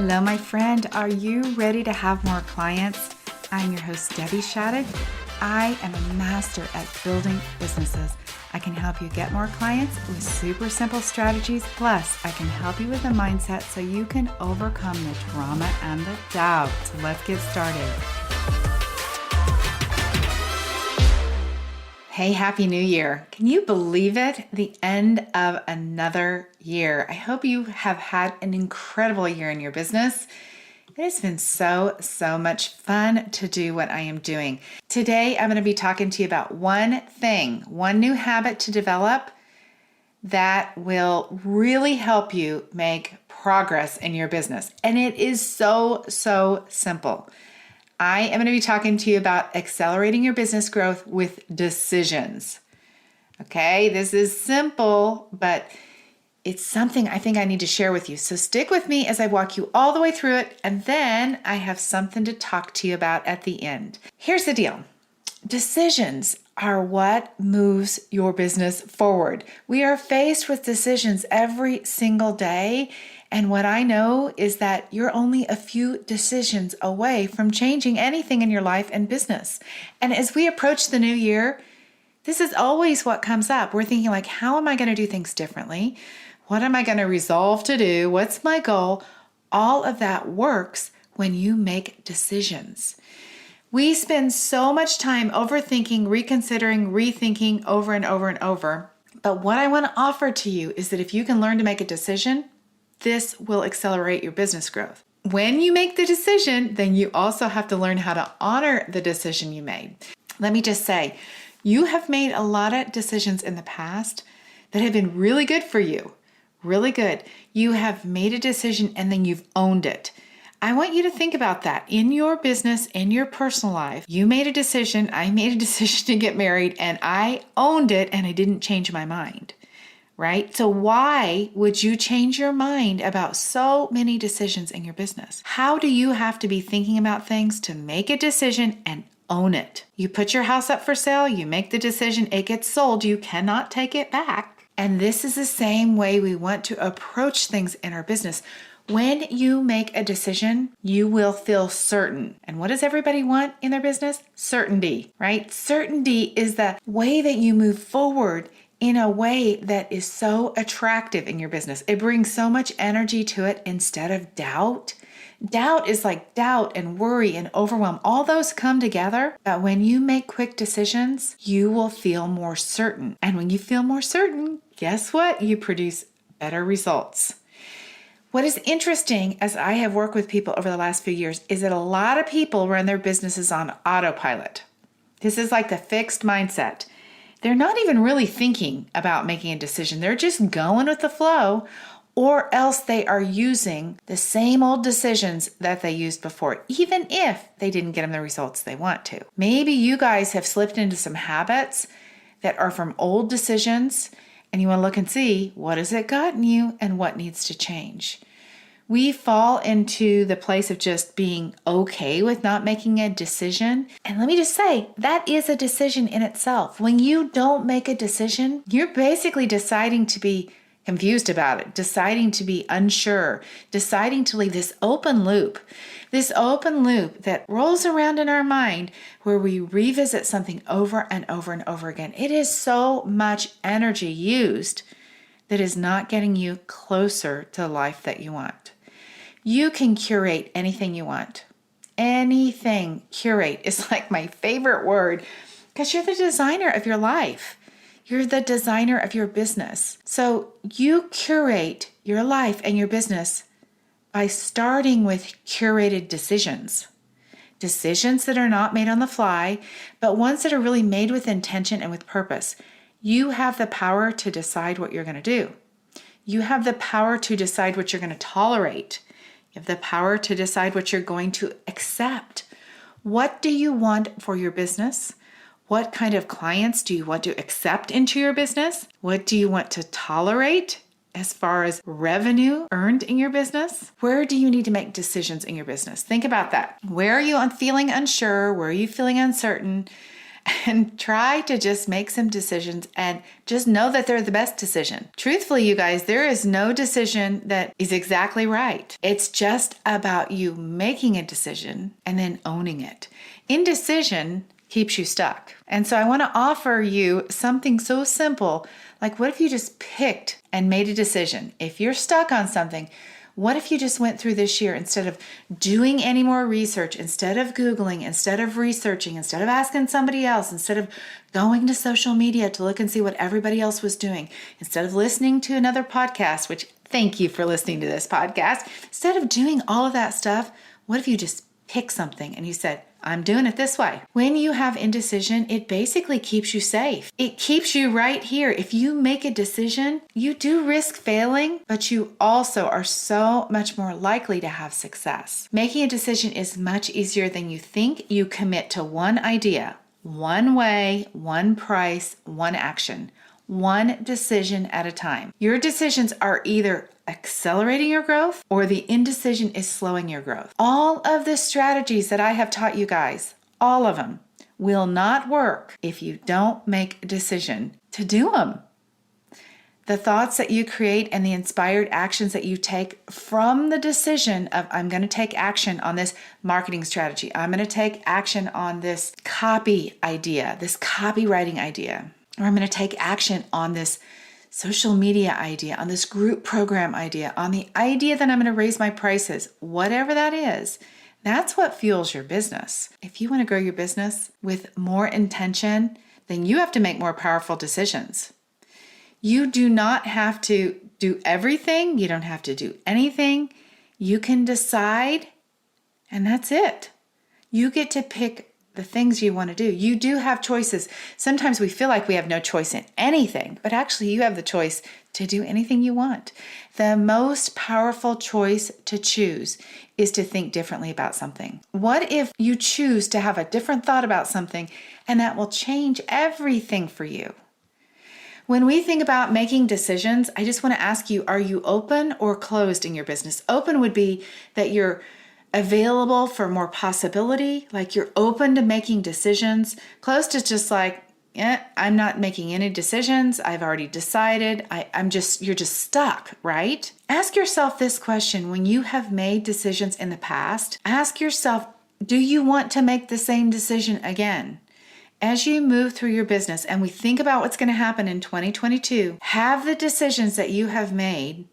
Hello, my friend. Are you ready to have more clients? I'm your host, Debbie Shadid. I am a master at building businesses. I can help you get more clients with super simple strategies. Plus, I can help you with a mindset so you can overcome the drama and the doubt. So let's get started. Hey, Happy New Year. Can you believe it? The end of another year. I hope you have had an incredible year in your business. It has been so much fun to do what I am doing. Today, I'm going to be talking to you about one thing, one new habit to develop that will really help you make progress in your business. And it is so simple. I am going to be talking to you about accelerating your business growth with decisions. Okay, this is simple, but it's something I think I need to share with you. So stick with me as I walk you all the way through it, and then I have something to talk to you about at the end. Here's the deal. Decisions are what moves your business forward. We are faced with decisions every single day. And what I know is that you're only a few decisions away from changing anything in your life and business. And as we approach the new year, this is always what comes up. We're thinking like, how am I going to do things differently? What am I going to resolve to do? What's my goal? All of that works when you make decisions. We spend so much time overthinking, reconsidering, rethinking over and over and over. But what I want to offer to you is that if you can learn to make a decision, this will accelerate your business growth. When you make the decision, then you also have to learn how to honor the decision you made. Let me just say, you have made a lot of decisions in the past that have been really good for you, really good. You have made a decision and then you've owned it. I want you to think about that in your business, in your personal life. You made a decision, I made a decision to get married, and I owned it and I didn't change my mind. Right? So why would you change your mind about so many decisions in your business? How do you have to be thinking about things to make a decision and own it? You put your house up for sale, you make the decision, it gets sold, you cannot take it back. And this is the same way we want to approach things in our business. When you make a decision, you will feel certain. And what does everybody want in their business? Certainty, right? Certainty is the way that you move forward in a way that is so attractive in your business. It brings so much energy to it instead of doubt. Doubt is like doubt and worry and overwhelm. All those come together. But when you make quick decisions, you will feel more certain. And when you feel more certain, guess what? You produce better results. What is interesting as I have worked with people over the last few years is that a lot of people run their businesses on autopilot. This is like the fixed mindset. They're not even really thinking about making a decision. They're just going with the flow, or else they are using the same old decisions that they used before, even if they didn't get them the results they want to. Maybe you guys have slipped into some habits that are from old decisions, and you want to look and see what has it gotten you and what needs to change. We fall into the place of just being okay with not making a decision. And let me just say, that is a decision in itself. When you don't make a decision, you're basically deciding to be confused about it, deciding to be unsure, deciding to leave this open loop that rolls around in our mind where we revisit something over and over and over again. It is so much energy used that is not getting you closer to the life that you want. You can curate anything you want. Anything. Curate is like my favorite word because you're the designer of your life. You're the designer of your business. So you curate your life and your business by starting with curated decisions. Decisions that are not made on the fly, but ones that are really made with intention and with purpose. You have the power to decide what you're going to do. You have the power to decide what you're going to tolerate. You have the power to decide what you're going to accept. What do you want for your business? What kind of clients do you want to accept into your business? What do you want to tolerate as far as revenue earned in your business? Where do you need to make decisions in your business? Think about that. Where are you feeling unsure? Where are you feeling uncertain? and try to just make some decisions and just know that they're the best decision. Truthfully, you guys, there is no decision that is exactly right. It's just about you making a decision and then owning it. Indecision keeps you stuck. And so I want to offer you something so simple, like what if you just picked and made a decision? If you're stuck on something, what if you just went through this year, instead of doing any more research, instead of Googling, instead of researching, instead of asking somebody else, instead of going to social media to look and see what everybody else was doing, instead of listening to another podcast, which thank you for listening to this podcast, instead of doing all of that stuff, what if you just pick something and you said, I'm doing it this way. When you have indecision, it basically keeps you safe. It keeps you right here. If you make a decision, you do risk failing, but you also are so much more likely to have success. Making a decision is much easier than you think. You commit to one idea, one way, one price, one action, one decision at a time. Your decisions are either accelerating your growth or the indecision is slowing your growth. All of the strategies that I have taught you guys, all of them, will not work if you don't make a decision to do them. The thoughts that you create and the inspired actions that you take from the decision of, I'm going to take action on this marketing strategy. I'm going to take action on this copy idea, this copywriting idea, or I'm going to take action on this social media idea, on this group program idea, on the idea that I'm going to raise my prices, whatever that is, that's what fuels your business. If you want to grow your business with more intention, then you have to make more powerful decisions. You do not have to do everything. You don't have to do anything. You can decide, and that's it. You get to pick the things you want to do. You do have choices. Sometimes we feel like we have no choice in anything, but actually you have the choice to do anything you want. The most powerful choice to choose is to think differently about something. What if you choose to have a different thought about something, and that will change everything for you? When we think about making decisions, I just want to ask you, are you open or closed in your business? Open would be that you're available for more possibility, like you're open to making decisions. Closed is just like, I'm not making any decisions. I've already decided. You're just stuck, right? Ask yourself this question. When you have made decisions in the past, ask yourself, do you want to make the same decision again? As you move through your business and we think about what's going to happen in 2022, have the decisions that you have made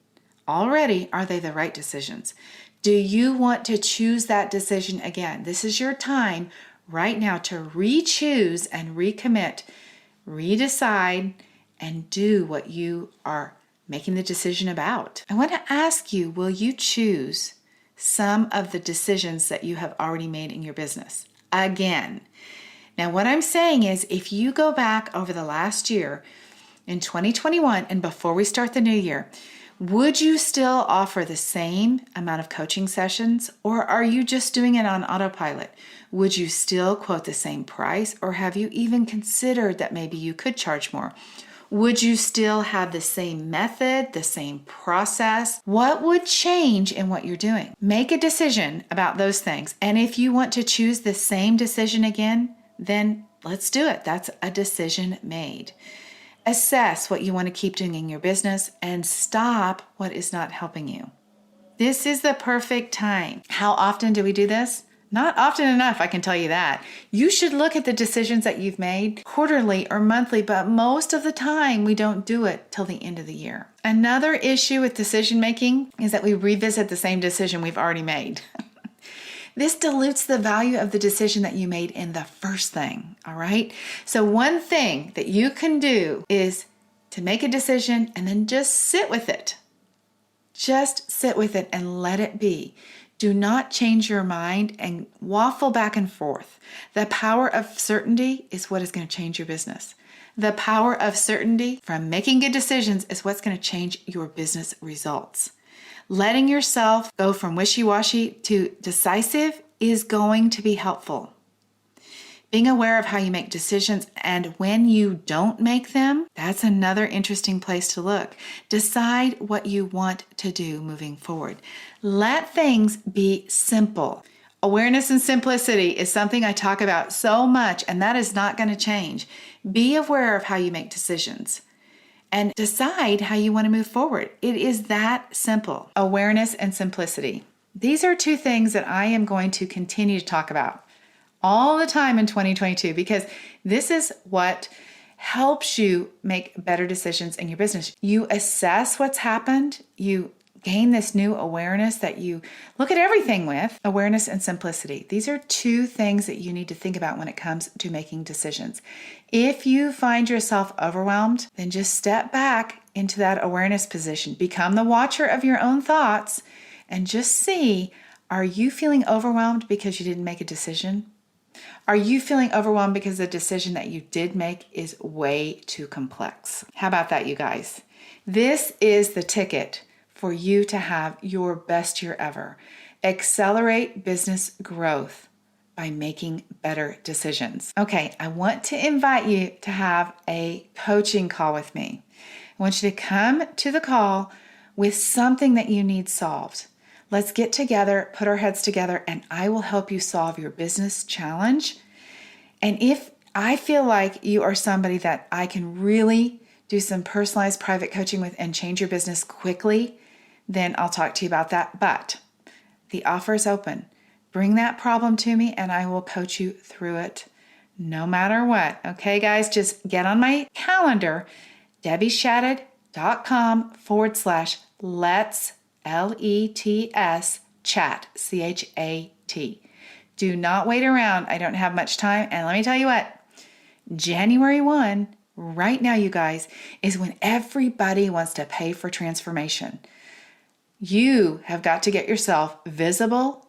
already, are they the right decisions? Do you want to choose that decision again? This is your time right now to re-choose and recommit, redecide, and do what you are making the decision about. I want to ask you, will you choose some of the decisions that you have already made in your business again? Now, what I'm saying is, if you go back over the last year in 2021 and before we start the new year, would you still offer the same amount of coaching sessions, or are you just doing it on autopilot? Would you still quote the same price, or have you even considered that maybe you could charge more? Would you still have the same method, the same process? What would change in what you're doing? Make a decision about those things. And if you want to choose the same decision again, then let's do it. That's a decision made. Assess what you want to keep doing in your business and stop what is not helping you. This is the perfect time. How often do we do this? Not often enough, I can tell you that. You should look at the decisions that you've made quarterly or monthly, but most of the time we don't do it till the end of the year. Another issue with decision making is that we revisit the same decision we've already made. This dilutes the value of the decision that you made in the first thing, all right? So one thing that you can do is to make a decision and then just sit with it. Just sit with it and let it be. Do not change your mind and waffle back and forth. The power of certainty is what is going to change your business. The power of certainty from making good decisions is what's going to change your business results. Letting yourself go from wishy-washy to decisive is going to be helpful. Being aware of how you make decisions and when you don't make them, that's another interesting place to look. Decide what you want to do moving forward. Let things be simple. Awareness and simplicity is something I talk about so much, and that is not going to change. Be aware of how you make decisions and decide how you want to move forward. It is that simple. Awareness and simplicity. These are two things that I am going to continue to talk about all the time in 2022, because this is what helps you make better decisions in your business. You assess what's happened. You gain this new awareness that you look at everything with. Awareness and simplicity. These are two things that you need to think about when it comes to making decisions. If you find yourself overwhelmed, then just step back into that awareness position. Become the watcher of your own thoughts and just see, are you feeling overwhelmed because you didn't make a decision? Are you feeling overwhelmed because the decision that you did make is way too complex? How about that, you guys? This is the ticket for you to have your best year ever. Accelerate business growth by making better decisions. Okay, I want to invite you to have a coaching call with me. I want you to come to the call with something that you need solved. Let's get together, put our heads together, and I will help you solve your business challenge. And if I feel like you are somebody that I can really do some personalized private coaching with and change your business quickly, then I'll talk to you about that. But the offer is open. Bring that problem to me and I will coach you through it no matter what. Okay, guys, just get on my calendar, debbieshadid.com/let's LETS chat, CHAT. Do not wait around. I don't have much time. And let me tell you what, January 1, right now, you guys, is when everybody wants to pay for transformation. You have got to get yourself visible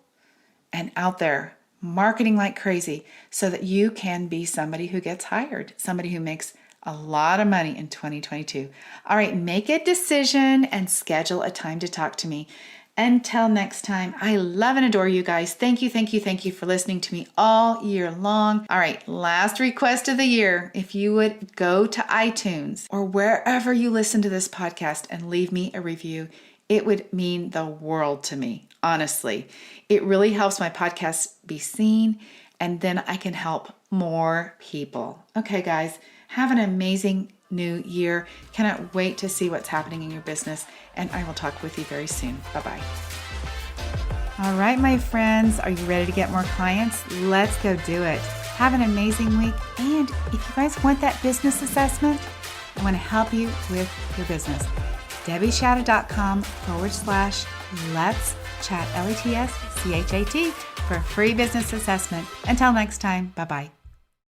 and out there marketing like crazy so that you can be somebody who gets hired, somebody who makes a lot of money in 2022. All right, make a decision and schedule a time to talk to me. Until next time, I love and adore you guys. Thank you for listening to me all year long. All right, last request of the year. If you would go to iTunes or wherever you listen to this podcast and leave me a review, it would mean the world to me, honestly. It really helps my podcast be seen, and then I can help more people. Okay, guys, have an amazing new year. Cannot wait to see what's happening in your business, and I will talk with you very soon. Bye-bye. All right, my friends, are you ready to get more clients? Let's go do it. Have an amazing week, and if you guys want that business assessment, I want to help you with your business. debbieshadid.com/let's chat, LETS CHAT for a free business assessment. Until next time, bye-bye.